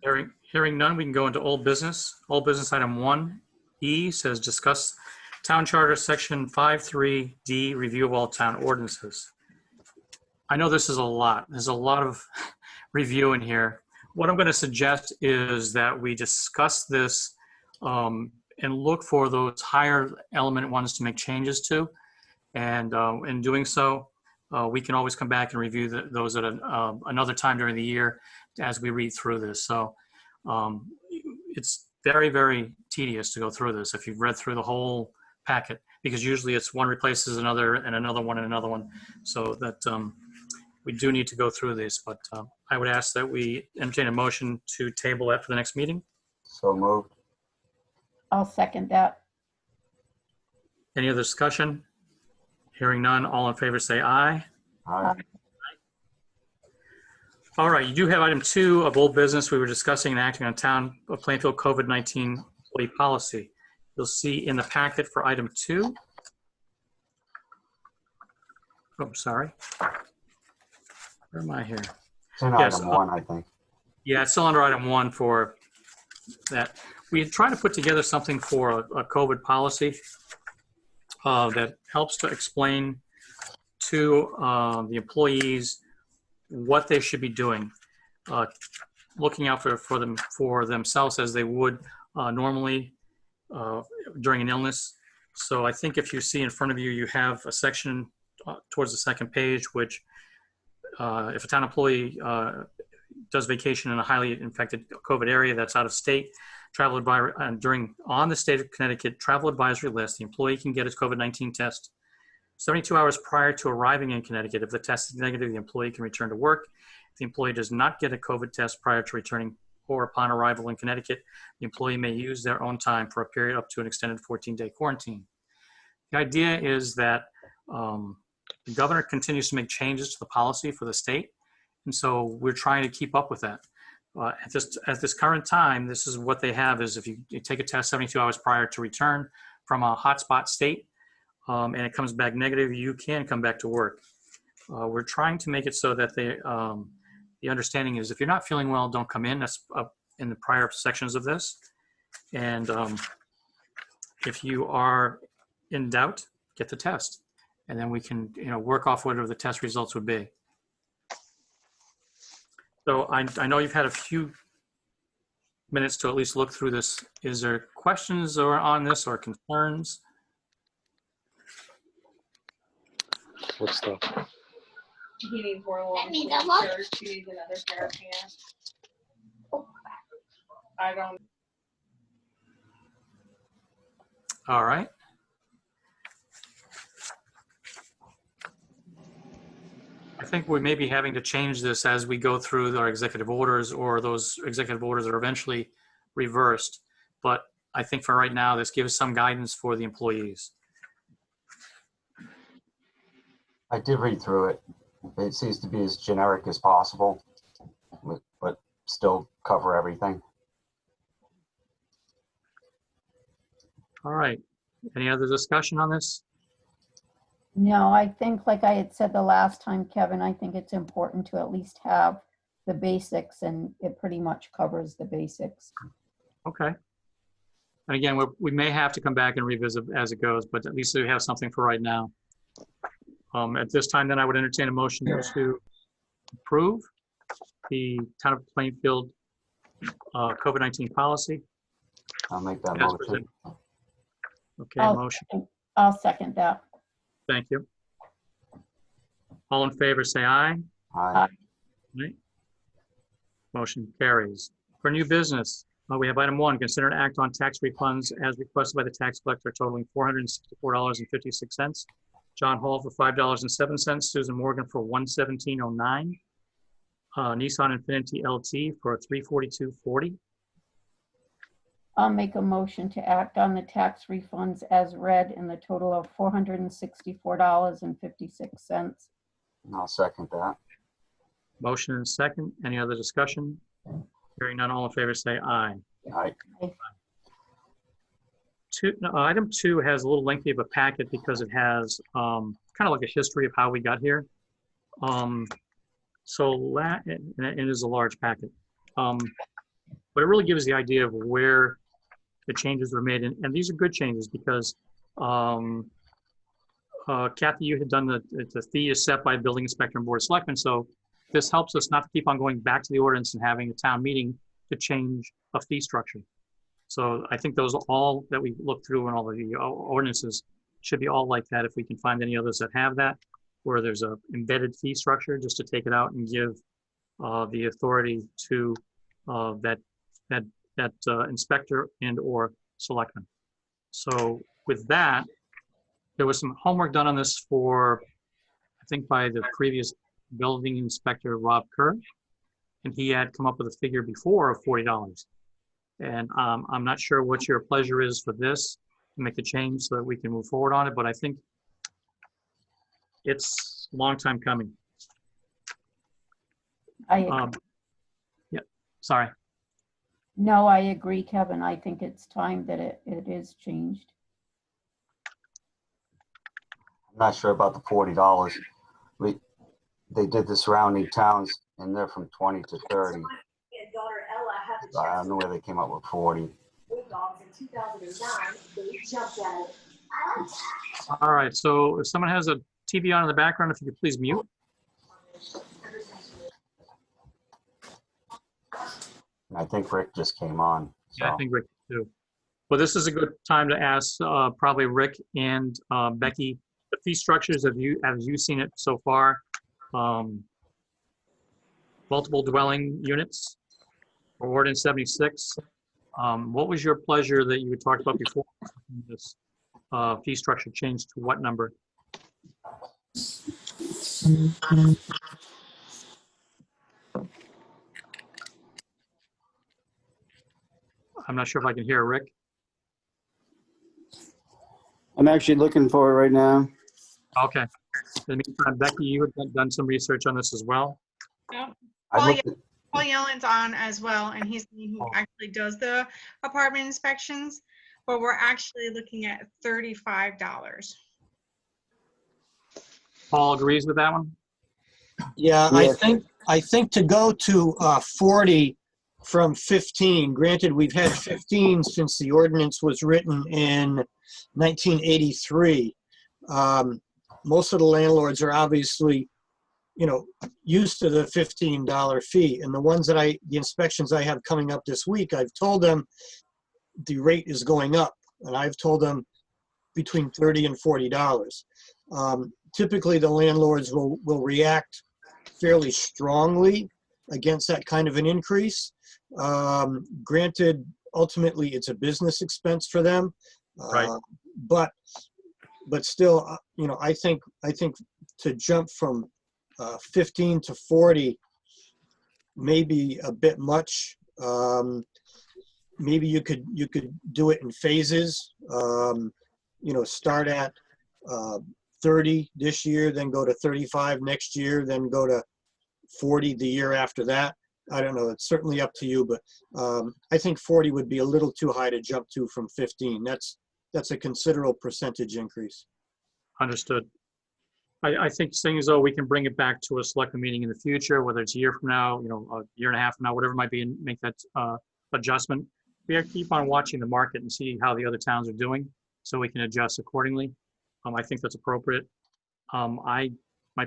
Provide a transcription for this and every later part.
Hearing none, we can go into old business. Old business item 1E says discuss Town Charter Section 53D, review of all town ordinances. I know this is a lot. There's a lot of review in here. What I'm going to suggest is that we discuss this and look for those higher element ones to make changes to. And in doing so, we can always come back and review those at another time during the year as we read through this. So it's very, very tedious to go through this if you've read through the whole packet, because usually it's one replaces another and another one and another one. So that we do need to go through this, but I would ask that we entertain a motion to table that for the next meeting. So moved. I'll second that. Any other discussion? Hearing none, all in favor say aye. Aye. All right, you do have item 2 of old business. We were discussing and acting on Town of Plainfield COVID-19 employee policy. You'll see in the packet for item 2. Oh, sorry. Where am I here? It's in Yes, item 1, I think. Yeah, it's still under item 1 for that. We had tried to put together something for a COVID policy that helps to explain to the employees what they should be doing, looking out for themselves as they would normally during an illness. So I think if you see in front of you, you have a section towards the second page, which if a town employee does vacation in a highly infected COVID area that's out of state, travel advisory, on the state of Connecticut travel advisory list, the employee can get his COVID-19 test 72 hours prior to arriving in Connecticut. If the test is negative, the employee can return to work. If the employee does not get a COVID test prior to returning or upon arrival in Connecticut, the employee may use their own time for a period up to an extended 14-day quarantine. The idea is that the governor continues to make changes to the policy for the state, and so we're trying to keep up with that. At this current time, this is what they have is if you take a test 72 hours prior to return from a hotspot state and it comes back negative, you can come back to work. We're trying to make it so that the understanding is if you're not feeling well, don't come in. That's in the prior sections of this. And if you are in doubt, get the test. And then we can work off whatever the test results would be. So I know you've had a few minutes to at least look through this. Is there questions on this or concerns? What stuff? He needs more long shirts. He needs another pair of pants. I don't. All right. I think we may be having to change this as we go through our executive orders, or those executive orders are eventually reversed. But I think for right now, this gives some guidance for the employees. I did read through it. It seems to be as generic as possible, but still cover everything. All right. Any other discussion on this? No, I think like I had said the last time, Kevin, I think it's important to at least have the basics, and it pretty much covers the basics. Okay. And again, we may have to come back and revisit as it goes, but at least we have something for right now. At this time, then I would entertain a motion to approve the Town of Plainfield COVID-19 policy. I'll make that As motion. presented. Okay, motion. I'll second that. Thank you. All in favor, say aye. Aye. Right. Motion carries. For new business, we have item 1, consider an act on tax refunds as requested by the tax collector totaling $464.56. John Hall for $5.07, Susan Morgan for $117.09, Nissan Infiniti LT for $342.40. I'll make a motion to act on the tax refunds as read in the total of $464.56. I'll second that. Motion and second. Any other discussion? Hearing none, all in favor say aye. Aye. Item 2 has a little lengthy of a packet because it has kind of like a history of how we got here. And it is a large packet. but it really gives the idea of where the changes were made. And these are good changes because Kathy, you had done the fee is set by building inspector and board of selectmen. So this helps us not to keep on going back to the ordinance and having a town meeting to change a fee structure. So I think those are all that we look through and all of the ordinances should be all like that. If we can find any others that have that, where there's a embedded fee structure, just to take it out and give the authority to that inspector and or selectman. So with that, there was some homework done on this for, I think by the previous building inspector, Rob Kerr, and he had come up with a figure before of $40. And I'm not sure what your pleasure is for this, to make the change so that we can move forward on it, but I think it's a long time coming. Yeah, sorry. No, I agree, Kevin. I think it's time that it is changed. I'm not sure about the $40. They did the surrounding towns and they're from 20 to 30. So I don't know where they came up with 40. All right, so if someone has a TV on in the background, if you could please mute. And I think Rick just came on. So. Yeah, I think Rick too. Well, this is a good time to ask probably Rick and Becky, the fee structures, have you seen it so far? Multiple dwelling units for ordinance 76. What was your pleasure that you had talked about before this fee structure changed to what number? I'm not sure if I can hear Rick. I'm actually looking for it right now. Okay. In the meantime, Becky, you had done some research on this as well. Yeah. I looked at, Paul Yellen's on as well, and he's the one who actually does the apartment inspections, but we're actually looking at $35. Paul agrees with that one? Yeah, Yes. I think to go to 40 from 15, granted, we've had 15 since the ordinance was written in 1983. Most of the landlords are obviously, used to the $15 fee. And the inspections I have coming up this week, I've told them the rate is going up. And I've told them between $30 and $40. Typically, the landlords will react fairly strongly against that kind of an increase. Granted, ultimately, it's a business expense for them. Right. But still, I think to jump from 15 to 40 may be a bit much. Maybe you could do it in phases. Start at 30 this year, then go to 35 next year, then go to 40 the year after that. I don't know. It's certainly up to you, but I think 40 would be a little too high to jump to from 15. That's a considerable percentage increase. Understood. I think seeing as though we can bring it back to a selectment meeting in the future, whether it's a year from now, a year and a half from now, whatever it might be, and make that adjustment. We have to keep on watching the market and see how the other towns are doing so we can adjust accordingly. I think that's appropriate. My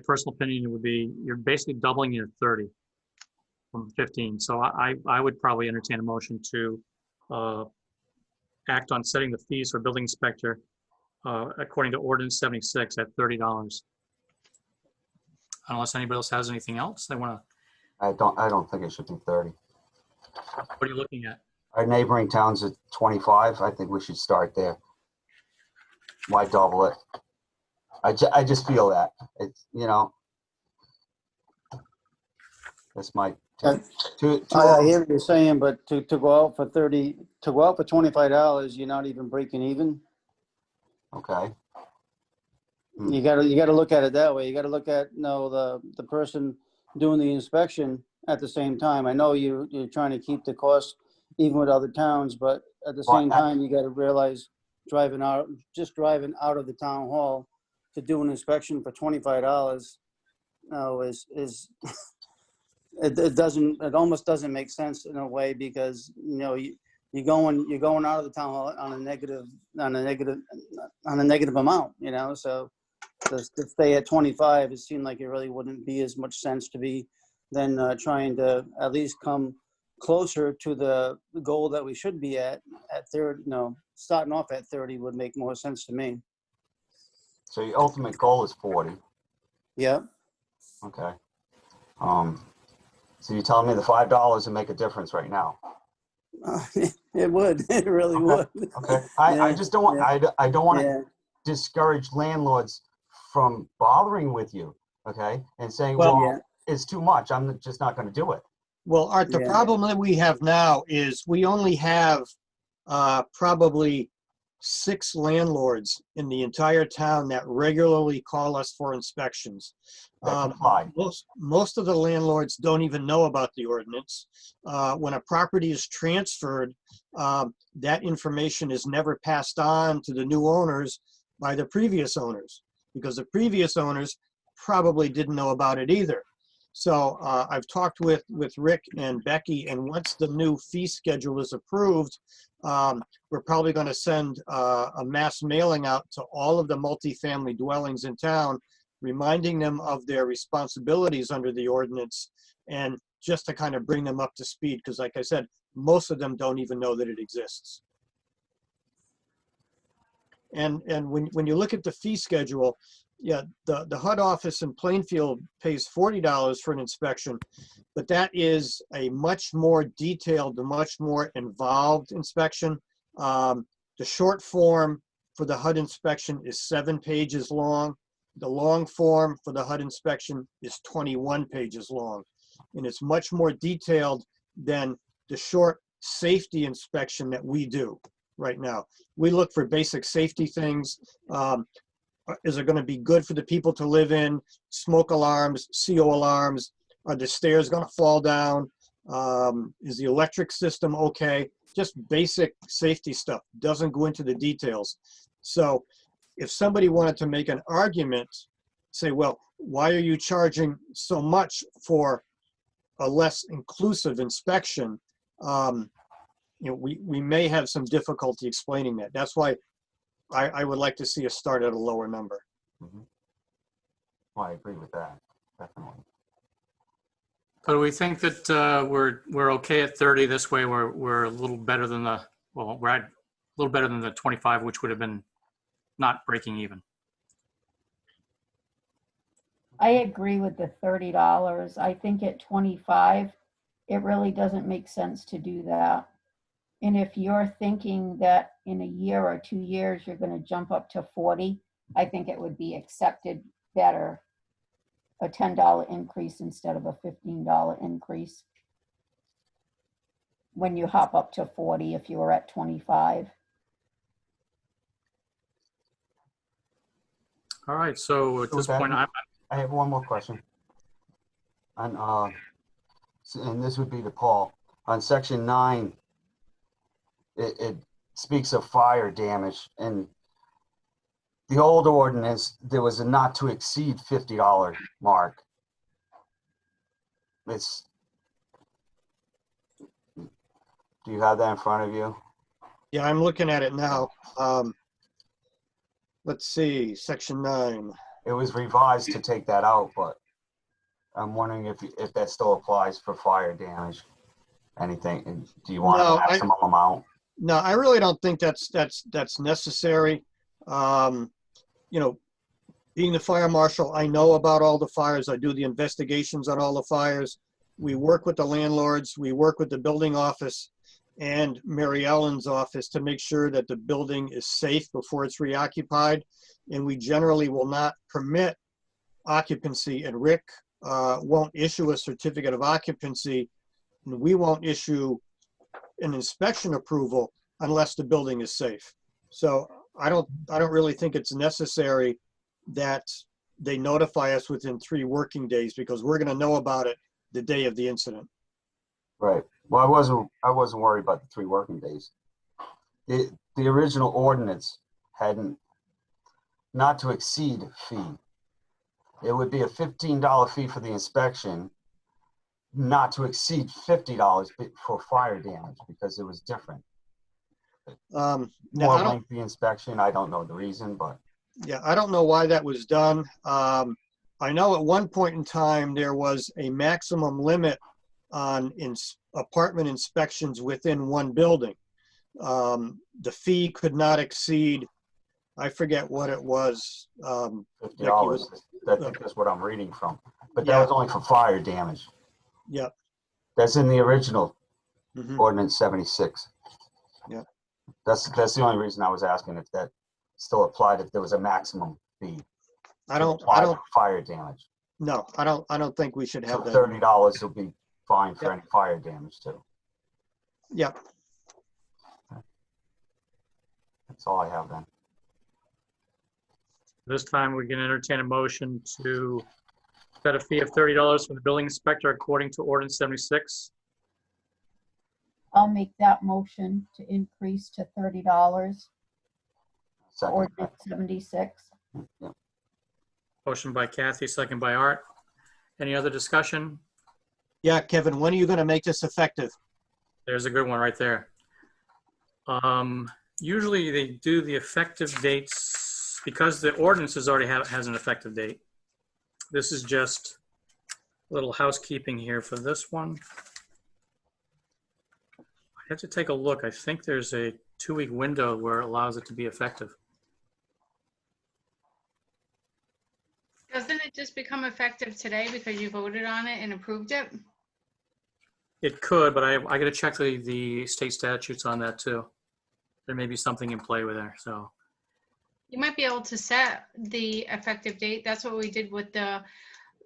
personal opinion would be you're basically doubling your 30 from 15. So I would probably entertain a motion to act on setting the fees for building inspector according to ordinance 76 at $30. Unless anybody else has anything else they want to. I don't think it should be 30. What are you looking at? Our neighboring towns at 25. I think we should start there. Why double it? I just feel that it's, that's my take. I hear what you're saying, but to go out for $25, you're not even breaking even. Okay. You gotta look at it that way. You gotta look at the person doing the inspection at the same time. I know you're trying to keep the cost even with other towns, but at the same time, you gotta realize driving out of the town hall to do an inspection for $25, is it almost doesn't make sense in a way because, you know, you're going out of the town hall on a negative amount, you know, so to stay at 25, it seemed like it really wouldn't be as much sense to be than trying to at least come closer to the goal that we should be at 30, you know, starting off at 30 would make more sense to me. So your ultimate goal is 40. Yeah. Okay. So you're telling me the $5 would make a difference right now? It would. It really Okay. would. Okay. I just don't want, I don't want to Yeah. discourage landlords from bothering with you, okay? And saying, Well, well, it's too much. I'm just not going to do it. Well, Art, the Yeah. problem that we have now is we only have probably 6 landlords in the entire town that regularly call us for inspections. That comply. Most of the landlords don't even know about the ordinance. When a property is transferred, that information is never passed on to the new owners by the previous owners, because the previous owners probably didn't know about it either. So I've talked with Rick and Becky, and once the new fee schedule is approved, we're probably going to send a mass mailing out to all of the multifamily dwellings in town, reminding them of their responsibilities under the ordinance, and just to kind of bring them up to speed, because like I said, most of them don't even know that it exists. And when you look at the fee schedule, yeah, the HUD office in Plainfield pays $40 for an inspection, but that is a much more detailed, a much more involved inspection. The short form for the HUD inspection is 7 pages long. The long form for the HUD inspection is 21 pages long. And it's much more detailed than the short safety inspection that we do right now. We look for basic safety things. Is it going to be good for the people to live in? Smoke alarms, CO alarms. Are the stairs going to fall down? Is the electric system okay? Just basic safety stuff. Doesn't go into the details. So if somebody wanted to make an argument, say, well, why are you charging so much for a less inclusive inspection? You know, we may have some difficulty explaining that. That's why I would like to see us start at a lower number. Mm-hmm. Well, I agree with that, definitely. But we think that we're okay at 30. This way, we're a little better than the, well, we're at a little better than the 25, which would have been not breaking even. I agree with the $30. I think at 25, it really doesn't make sense to do that. And if you're thinking that in a year or 2 years, you're going to jump up to 40, I think it would be accepted better, a $10 increase instead of a $15 increase when you hop up to 40 if you were at 25. All right. So at this point, I have one more question. And this would be to Paul. On section 9, it speaks of fire damage. And the old ordinance, there was a not to exceed $50 mark. Do you have that in front of you? Yeah, I'm looking at it now. Let's see, section 9. It was revised to take that out, but I'm wondering if that still applies for fire damage. Anything? And do you want a maximum amount? No, I really don't think that's necessary. You know, being the fire marshal, I know about all the fires. I do the investigations on all the fires. We work with the landlords. We work with the building office and Mary Ellen's office to make sure that the building is safe before it's reoccupied. And we generally will not permit occupancy. And Rick won't issue a certificate of occupancy. And we won't issue an inspection approval unless the building is safe. So I don't really think it's necessary that they notify us within 3 working days, because we're going to know about it the day of the incident. Right. Well, I wasn't worried about the 3 working days. The original ordinance hadn't not to exceed fee. It would be a $15 fee for the inspection. not to exceed $50 for fire damage because it was different. Now, More I don't, lengthy inspection. I don't know the reason, but yeah, I don't know why that was done. I know at one point in time, there was a maximum limit on apartment inspections within one building. The fee could not exceed, I forget what it was. $50. I think that's what I'm reading from. But that Yeah. was only for fire damage. Yeah. That's in the original Mhm. ordinance 76. Yeah. That's the only reason I was asking if that still applied, if there was a maximum fee. I to don't, apply I don't, for fire damage. no, I don't think we should So have that. $30 will be fine for Yep. any fire damage too. Yeah. That's all I have then. This time we can entertain a motion to set a fee of $30 for the building inspector according to ordinance 76. I'll make that motion to increase to $30, Second. ordinance 76. Yeah. Motion by Kathy, second by Art. Any other discussion? Yeah, Kevin, when are you going to make this effective? There's a good one right there. Usually they do the effective dates because the ordinances already has an effective date. This is just a little housekeeping here for this one. I have to take a look. I think there's a 2-week window where it allows it to be effective. Doesn't it just become effective today because you voted on it and approved it? It could, but I got to check the state statutes on that too. There may be something in play with there, so. You might be able to set the effective date. That's what we did with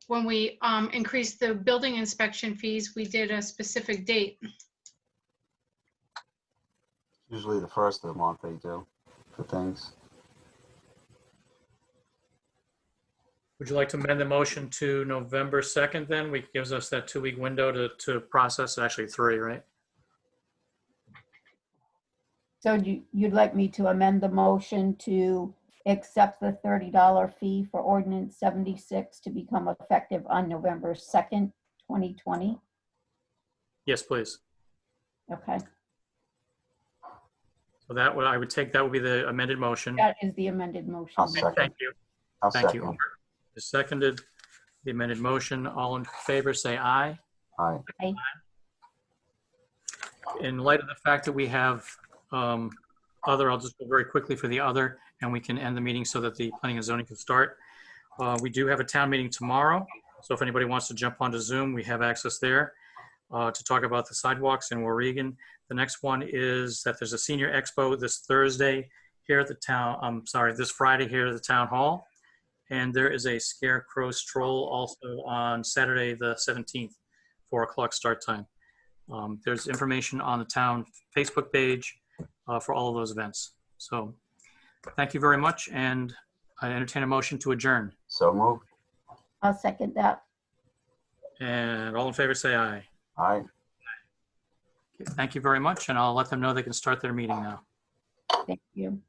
when we increased the building inspection fees, we did a specific date. Usually the first of the month they do for things. Would you like to amend the motion to November 2nd then? Which gives us that 2-week window to process, actually 3, right? So you'd like me to amend the motion to accept the $30 fee for ordinance 76 to become effective on November 2nd, 2020? Yes, please. Okay, So that would, I would take, that would be the amended motion. that is the amended motion. I'll second. Thank you. I'll Thank second. you. Is seconded the amended motion. All in favor, say aye. Aye. Aye. In light of the fact that we have other, I'll just go very quickly for the other, and we can end the meeting so that the planning and zoning can start. We do have a town meeting tomorrow, so if anybody wants to jump onto Zoom, we have access there to talk about the sidewalks in Warrigan. The next one is that there's a senior expo this Thursday here at the town, this Friday here at the town hall. And there is a scarecrow stroll also on Saturday, the 17th, 4 o'clock start time. There's information on the town Facebook page for all of those events. So thank you very much. And I entertain a motion to adjourn. So moved. I'll second that. And all in favor, say aye. Aye. Okay, thank you very much. And I'll let them know they can start their meeting now. Thank you.